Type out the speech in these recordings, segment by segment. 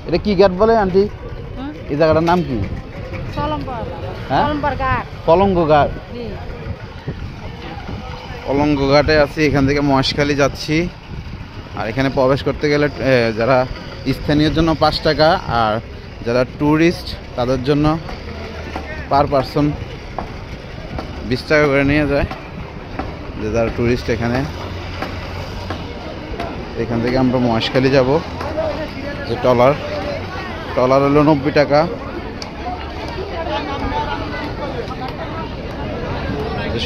এটা কি ঘাট বলে আন্টি? এই জায়গাটার নাম কি? কলঙ্গ ঘাট। কলঙ্গ ঘাটে আছি, এখান থেকে মহেশখালী যাচ্ছি। আর এখানে প্রবেশ করতে গেলে যারা স্থানীয় জন্য 5 টাকা, আর যারা ট্যুরিস্ট তাদের জন্য পার পারসন 20 টাকা করে নিয়ে যায়। যে যারা ট্যুরিস্ট এখান থেকে আমরা মহেশখালী যাব। যে ট্রলার হলো 90 টাকা।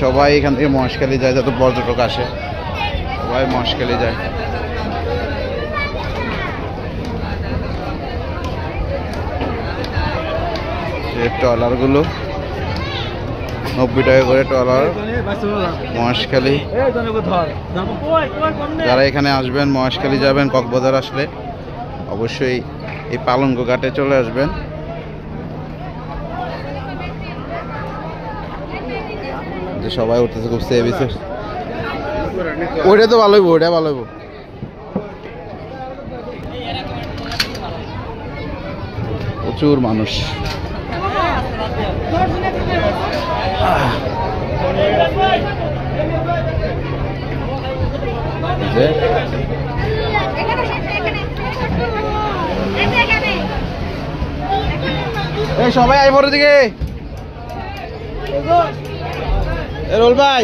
সবাই এখান থেকে মহেশখালী যায়, যত পর্যটক আসে সবাই মহেশখালী যায়। ট্রলারগুলো 90 টাকা করে ট্রলার মহেশখালী। যারা এখানে আসবেন, মহেশখালী যাবেন, কক্সবাজার আসলে অবশ্যই এই পালঙ্গ ঘাটে চলে আসবেন। যে সবাই উঠতেছে খুব সেভিসে। ওইটা তো ভালো হইব, ওইটা ভালো হইব। প্রচুর মানুষ। এই সবাই আই পরে দিকে রোল ভাই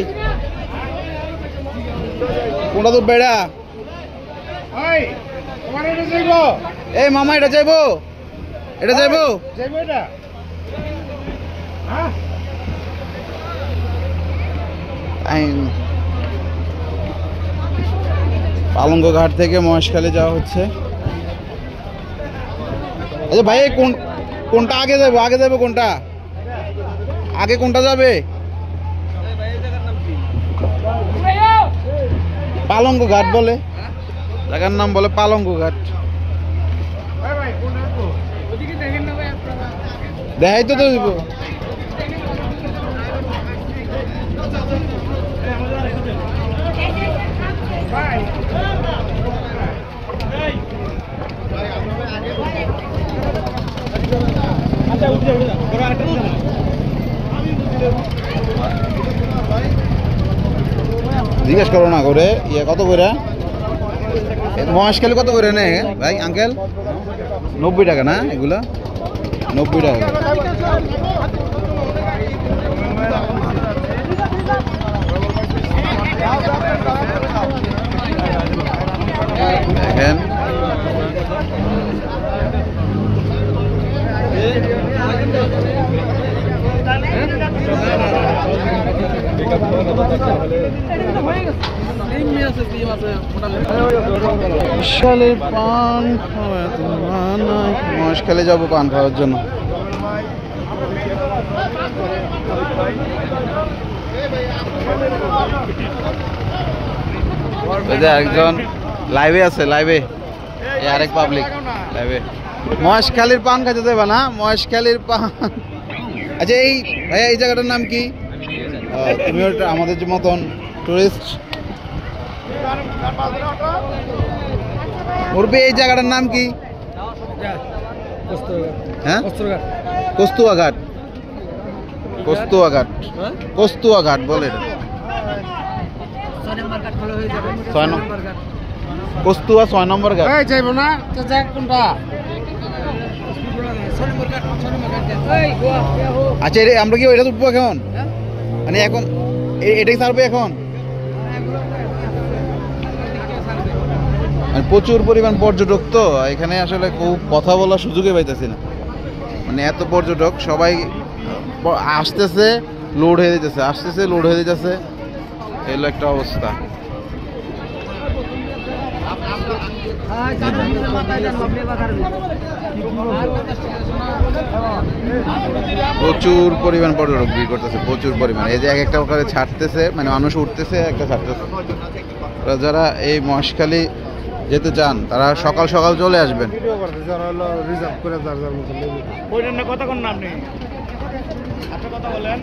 কোনটা তো বেড়া। এই মামা এটা যাইবো, এটা যাইবো পালঙ্গ ঘাট থেকে মহেশখালী যাওয়া হচ্ছে। আচ্ছা ভাই কোনটা আগে যাবো কোনটা আগে, কোনটা যাবে? পালঙ্গ ঘাট বলে, জায়গার নাম বলে পালঙ্গ ঘাট। দেখাই তো দিব। জিজ্ঞেস করো না করে ইয়ে কত করে মহেশখালী কত করে নে ভাই আঙ্কেল? 90 টাকা না? এগুলা 90 টাকা। দেখেন মহেশখালী যাবো পান খাওয়ার জন্য। একজন লাইভে আছে, লাইভে আরেক পাবলিক লাইভে। মহেশখালীর পান খাইতে দেবা না? মহেশখালীর পান। আচ্ছা এই ভাইয়া এই জায়গাটার নাম কি? তুমি আমাদের যে মতন টুরিস্ট মুরবি, এই জায়গাটার নাম কি? হ্যাঁ কস্তুয়া ঘাট। কস্তুয়া ঘাট বলে কস্তুয়া 6 নম্বর ঘাট। যাইব না কোনটা? আচ্ছা আমরা কি ওইটা উঠবো এখন? মানে এখন এটাই ছাড়বে এখন? প্রচুর পরিমাণ পর্যটক তো এখানে, আসলে খুব কথা বলার সুযোগে পাইতেছি না। মানে এত পর্যটক, সবাই আসতেছে লোড হয়ে যেতেছে, আসতেছে লোড হয়ে যেতেছে, এগুলো একটা অবস্থা। প্রচুর পরিমাণ পর্যটক ভিড় করতেছে, প্রচুর পরিমাণ। এই যে এক একটা করে ছাড়তেছে, মানে মানুষ উঠতেছে একটা ছাড়তেছে। যারা এই মহেশখালী যেতে চান তারা সকাল সকাল চলে আসবেন। কথা বলেন।